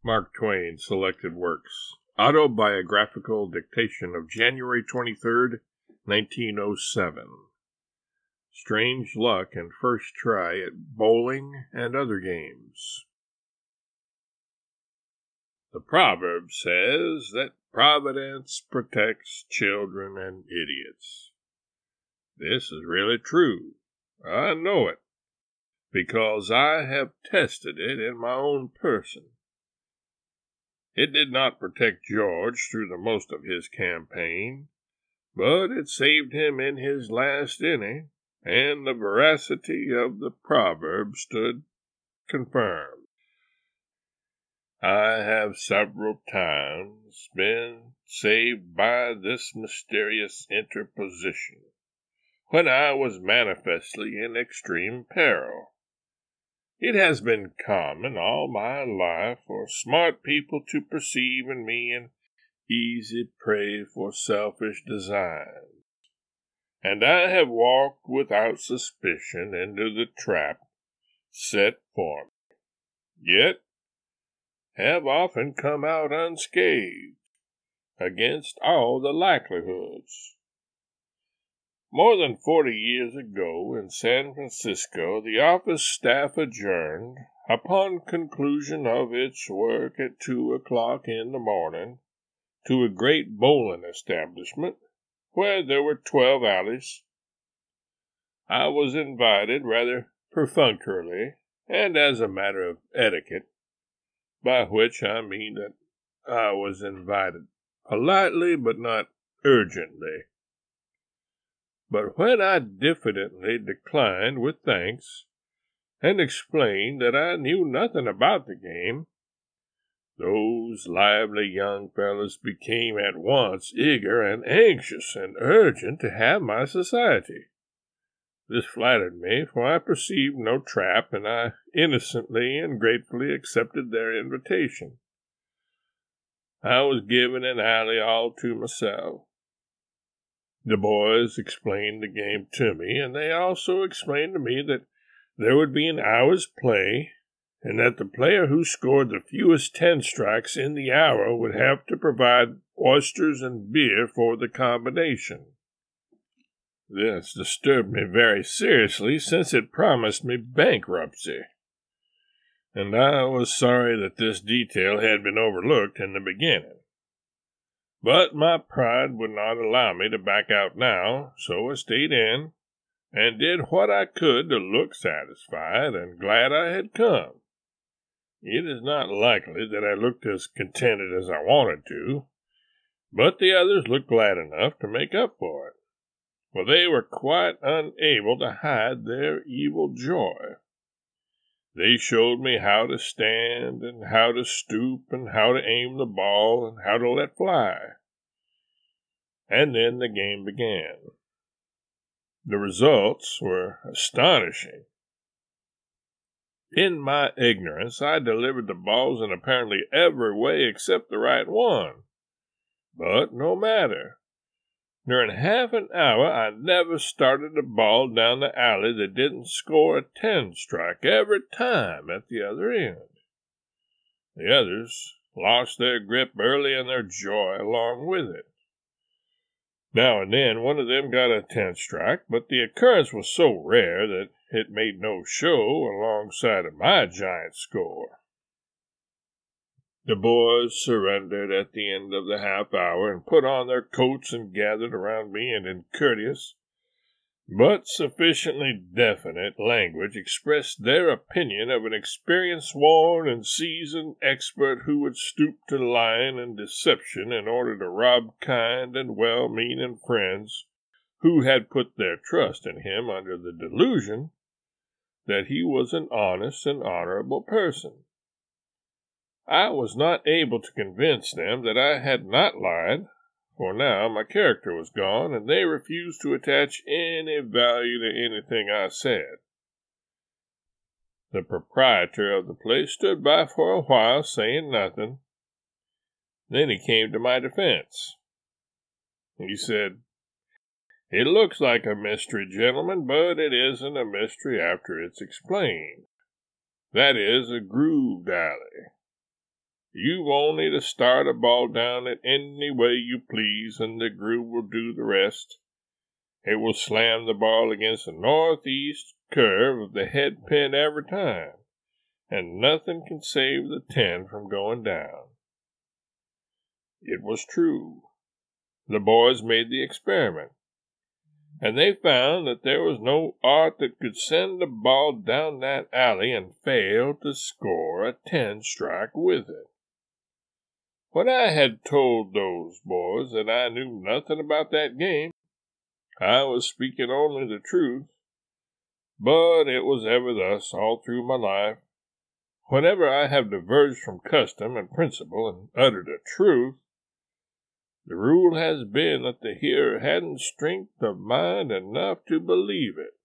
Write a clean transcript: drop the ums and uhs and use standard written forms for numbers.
Mark Twain Selected Works. Autobiographical Dictation of January 23rd, 1907. Strange Luck and First Try at Bowling and Other Games. The proverb says that Providence protects children and idiots. This is really true. I know it, because I have tested it in my own person. It did not protect George through the most of his campaign, but it saved him in his last inning, and the veracity of the proverb stood confirmed. I have several times been saved by this mysterious interposition, when I was manifestly in extreme peril. It has been common all my life for smart people to perceive in me an easy prey for selfish designs, and I have walked without suspicion into the trap set for me, yet have often come out unscathed against all the likelihoods. More than 40 years ago, in San Francisco, the office staff adjourned, upon conclusion of its work at 2 o'clock in the morning, to a great bowling establishment, where there were 12 alleys. I was invited rather perfunctorily, and as a matter of etiquette, by which I mean that I was invited politely but not urgently. But when I diffidently declined with thanks, and explained that I knew nothing about the game, those lively young fellows became at once eager and anxious and urgent to have my society. This flattered me, for I perceived no trap, and I innocently and gratefully accepted their invitation. I was given an alley all to myself. The boys explained the game to me, and they also explained to me that there would be an hour's play, and that the player who scored the fewest 10 strikes in the hour would have to provide oysters and beer for the combination. This disturbed me very seriously, since it promised me bankruptcy, and I was sorry that this detail had been overlooked in the beginning. But my pride would not allow me to back out now, so I stayed in, and did what I could to look satisfied and glad I had come. It is not likely that I looked as contented as I wanted to, but the others looked glad enough to make up for it, for they were quite unable to hide their evil joy. They showed me how to stand, and how to stoop, and how to aim the ball, and how to let fly. And then the game began. The results were astonishing. In my ignorance, I delivered the balls in apparently every way except the right one. But no matter. During half an hour, I never started a ball down the alley that didn't score a 10 strike every time at the other end. The others lost their grip early and their joy along with it. Now and then one of them got a 10 strike, but the occurrence was so rare that it made no show alongside of my giant score. The boys surrendered at the end of the half hour and put on their coats and gathered around me, and in courteous, but sufficiently definite language expressed their opinion of an experienced, worn, and seasoned expert who would stoop to lying and deception in order to rob kind and well-meaning friends who had put their trust in him under the delusion that he was an honest and honorable person. I was not able to convince them that I had not lied, for now my character was gone, and they refused to attach any value to anything I said. The proprietor of the place stood by for a while, saying nothing. Then he came to my defense. He said, "It looks like a mystery, gentlemen, but it isn't a mystery after it's explained. That is a grooved alley. You've only to start a ball down it any way you please, and the groove will do the rest. It will slam the ball against the northeast curve of the head pin every time, and nothing can save the 10 from going down. It was true. The boys made the experiment, and they found that there was no art that could send a ball down that alley and fail to score a 10-strike with it. When I had told those boys that I knew nothing about that game, I was speaking only the truth, but it was ever thus all through my life. Whenever I have diverged from custom and principle and uttered a truth, the rule has been that the hearer hadn't strength of mind enough to believe it.